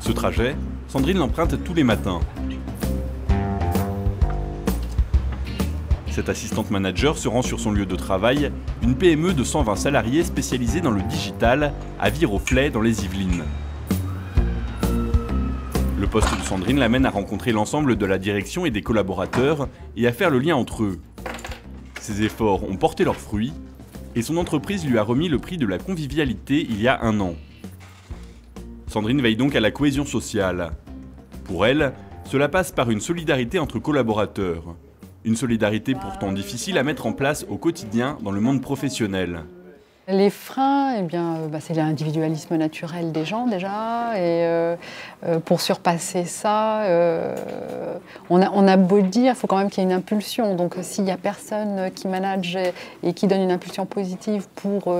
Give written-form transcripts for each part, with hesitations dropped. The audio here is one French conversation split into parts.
Ce trajet, Sandrine l'emprunte tous les matins. Cette assistante manager se rend sur son lieu de travail, une PME de 120 salariés spécialisée dans le digital à Viroflay dans les Yvelines. Le poste de Sandrine l'amène à rencontrer l'ensemble de la direction et des collaborateurs et à faire le lien entre eux. Ses efforts ont porté leurs fruits et son entreprise lui a remis le prix de la convivialité il y a 1 an. Sandrine veille donc à la cohésion sociale. Pour elle, cela passe par une solidarité entre collaborateurs. Une solidarité pourtant difficile à mettre en place au quotidien dans le monde professionnel. Les freins, c'est l'individualisme naturel des gens déjà. Et pour surpasser ça, on a beau le dire, il faut quand même qu'il y ait une impulsion. Donc s'il n'y a personne qui manage et qui donne une impulsion positive pour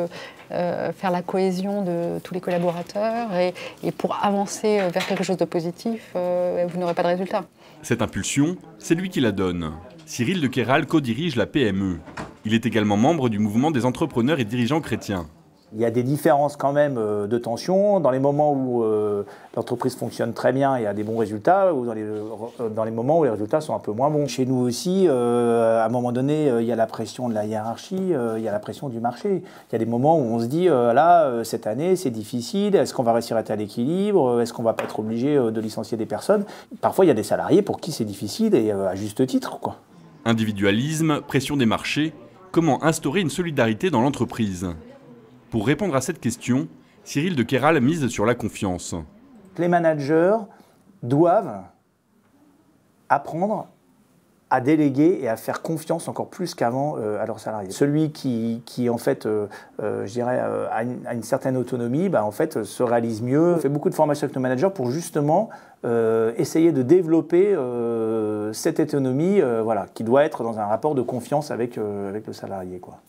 faire la cohésion de tous les collaborateurs et pour avancer vers quelque chose de positif, vous n'aurez pas de résultat. Cette impulsion, c'est lui qui la donne. Cyril de Kéral co-dirige la PME. Il est également membre du mouvement des entrepreneurs et dirigeants chrétiens. Il y a des différences quand même de tension. Dans les moments où l'entreprise fonctionne très bien et a des bons résultats, ou dans les moments où les résultats sont un peu moins bons. Chez nous aussi, à un moment donné, il y a la pression de la hiérarchie, il y a la pression du marché. Il y a des moments où on se dit, là, cette année, c'est difficile, est-ce qu'on va réussir à être à l'équilibre, est-ce qu'on va pas être obligé de licencier des personnes? Parfois, il y a des salariés pour qui c'est difficile et à juste titre, quoi. Individualisme, pression des marchés, comment instaurer une solidarité dans l'entreprise? Pour répondre à cette question, Cyril de Kéral mise sur la confiance. Les managers doivent apprendre à déléguer et à faire confiance encore plus qu'avant à leurs salariés. Celui qui en fait, je dirais, a une certaine autonomie, en fait, se réalise mieux. On fait beaucoup de formations avec nos managers pour justement essayer de développer cette autonomie qui doit être dans un rapport de confiance avec le salarié, quoi.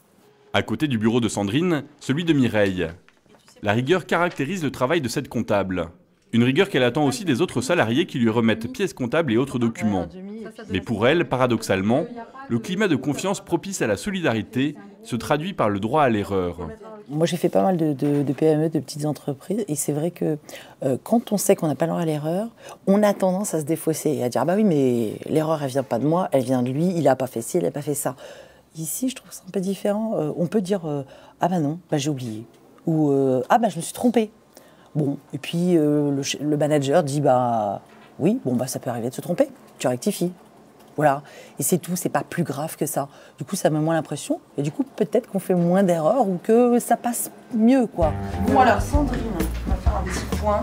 À côté du bureau de Sandrine, celui de Mireille. La rigueur caractérise le travail de cette comptable. Une rigueur qu'elle attend aussi des autres salariés qui lui remettent pièces comptables et autres documents. Mais pour elle, paradoxalement, le climat de confiance propice à la solidarité se traduit par le droit à l'erreur. Moi, j'ai fait pas mal de PME, de petites entreprises, et c'est vrai que quand on sait qu'on n'a pas le droit à l'erreur, on a tendance à se défausser et à dire « bah oui, mais l'erreur, elle vient pas de moi, elle vient de lui, il n'a pas fait ci, il n'a pas fait ça ». Ici, je trouve ça un peu différent. On peut dire « ah bah non, j'ai oublié » ou « ah bah je me suis trompée ». Bon, et puis le manager dit « bah oui, ça peut arriver de se tromper, tu rectifies ». Voilà, et c'est tout, c'est pas plus grave que ça. Du coup, ça met moins l'impression, et du coup, peut-être qu'on fait moins d'erreurs ou que ça passe mieux, quoi. Bon, alors, Sandrine, on va faire un petit point.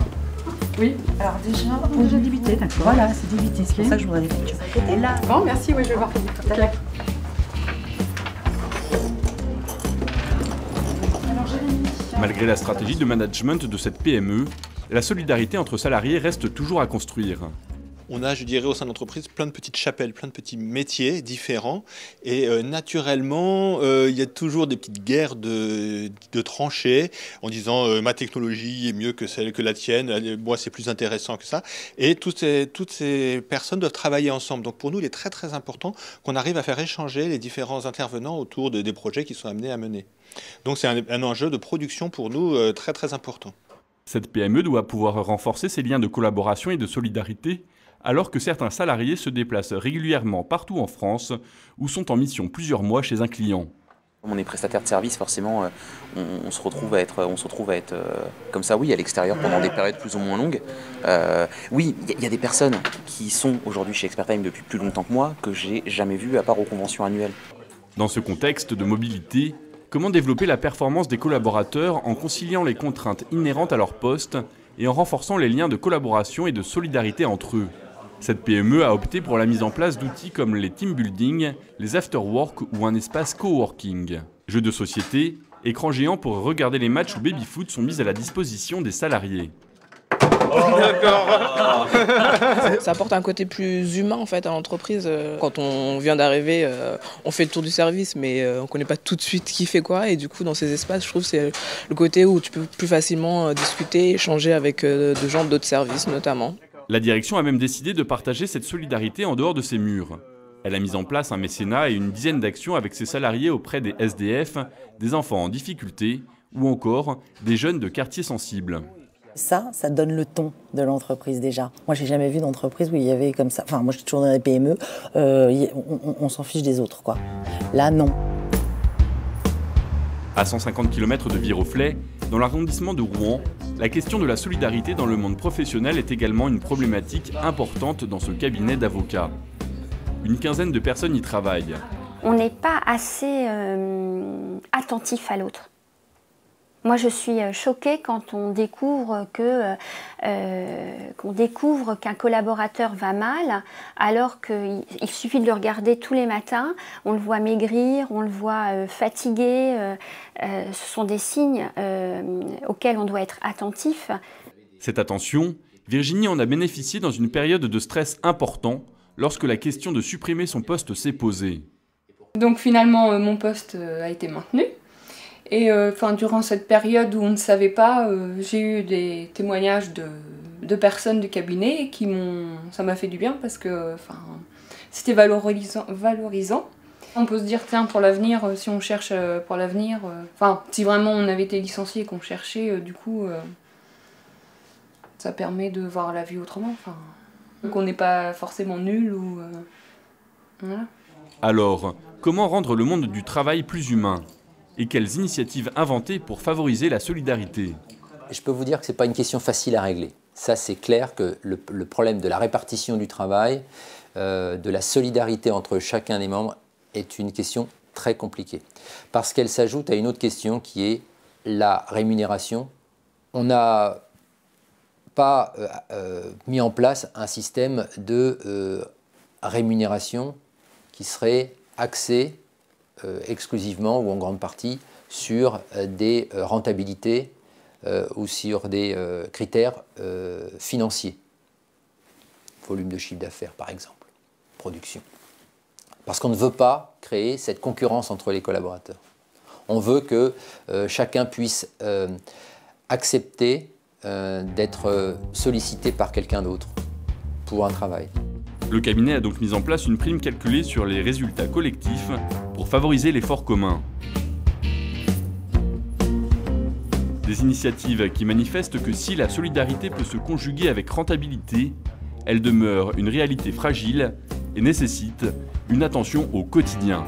Oui. Alors, déjà débité, d'accord. Voilà, c'est débité, c'est pour ça que je voudrais les factures. Et là... Bon, merci, oui, je vais voir. Okay. Malgré la stratégie de management de cette PME, la solidarité entre salariés reste toujours à construire. On a, je dirais, au sein de l'entreprise, plein de petites chapelles, plein de petits métiers différents. Et naturellement, il y a toujours des petites guerres de tranchées en disant ma technologie est mieux que celle que la tienne, moi c'est plus intéressant que ça. Et toutes ces personnes doivent travailler ensemble. Donc pour nous, il est très très important qu'on arrive à faire échanger les différents intervenants autour des projets qui sont amenés à mener. Donc c'est un enjeu de production pour nous très très important. Cette PME doit pouvoir renforcer ses liens de collaboration et de solidarité, alors que certains salariés se déplacent régulièrement partout en France ou sont en mission plusieurs mois chez un client. On est prestataire de service, forcément, on se retrouve à être comme ça, oui, à l'extérieur pendant des périodes plus ou moins longues. Oui, il y a des personnes qui sont aujourd'hui chez Expertime depuis plus longtemps que moi, que j'ai jamais vues à part aux conventions annuelles. Dans ce contexte de mobilité, comment développer la performance des collaborateurs en conciliant les contraintes inhérentes à leur poste et en renforçant les liens de collaboration et de solidarité entre eux? Cette PME a opté pour la mise en place d'outils comme les team building, les after-work ou un espace coworking. Jeux de société, écrans géants pour regarder les matchs ou baby-foot sont mis à la disposition des salariés. D'accord. Ça apporte un côté plus humain en fait à l'entreprise. Quand on vient d'arriver, on fait le tour du service, mais on ne connaît pas tout de suite qui fait quoi. Et du coup, dans ces espaces, je trouve que c'est le côté où tu peux plus facilement discuter, échanger avec des gens d'autres services notamment. La direction a même décidé de partager cette solidarité en dehors de ses murs. Elle a mis en place un mécénat et une dizaine d'actions avec ses salariés auprès des SDF, des enfants en difficulté ou encore des jeunes de quartiers sensibles. Ça donne le ton de l'entreprise déjà. Moi, j'ai jamais vu d'entreprise où il y avait comme ça. Enfin, moi, je suis toujours dans les PME, on s'en fiche des autres, quoi. Là, non. À 150 km de Viroflay, dans l'arrondissement de Rouen, la question de la solidarité dans le monde professionnel est également une problématique importante dans ce cabinet d'avocats. Une quinzaine de personnes y travaillent. On n'est pas assez attentif à l'autre. Moi, je suis choquée quand on découvre qu'un collaborateur va mal, alors qu'il suffit de le regarder tous les matins, on le voit maigrir, on le voit fatigué. Ce sont des signes auxquels on doit être attentif. Cette attention, Virginie en a bénéficié dans une période de stress important, lorsque la question de supprimer son poste s'est posée. Donc finalement, mon poste a été maintenu. Et durant cette période où on ne savait pas, j'ai eu des témoignages de personnes du cabinet qui ça m'a fait du bien parce que c'était valorisant. On peut se dire, tiens, pour l'avenir, si on cherche pour l'avenir, si vraiment on avait été licencié et qu'on cherchait, ça permet de voir la vie autrement. Donc on n'est pas forcément nul ou... voilà. Alors, comment rendre le monde du travail plus humain ? Et quelles initiatives inventer pour favoriser la solidarité? Je peux vous dire que ce n'est pas une question facile à régler. Ça, c'est clair que le problème de la répartition du travail, de la solidarité entre chacun des membres, est une question très compliquée. Parce qu'elle s'ajoute à une autre question qui est la rémunération. On n'a pas mis en place un système de rémunération qui serait axé exclusivement ou en grande partie sur des rentabilités ou sur des critères financiers. Volume de chiffre d'affaires par exemple, production. Parce qu'on ne veut pas créer cette concurrence entre les collaborateurs. On veut que chacun puisse accepter d'être sollicité par quelqu'un d'autre pour un travail. Le cabinet a donc mis en place une prime calculée sur les résultats collectifs pour favoriser l'effort commun. Des initiatives qui manifestent que si la solidarité peut se conjuguer avec rentabilité, elle demeure une réalité fragile et nécessite une attention au quotidien.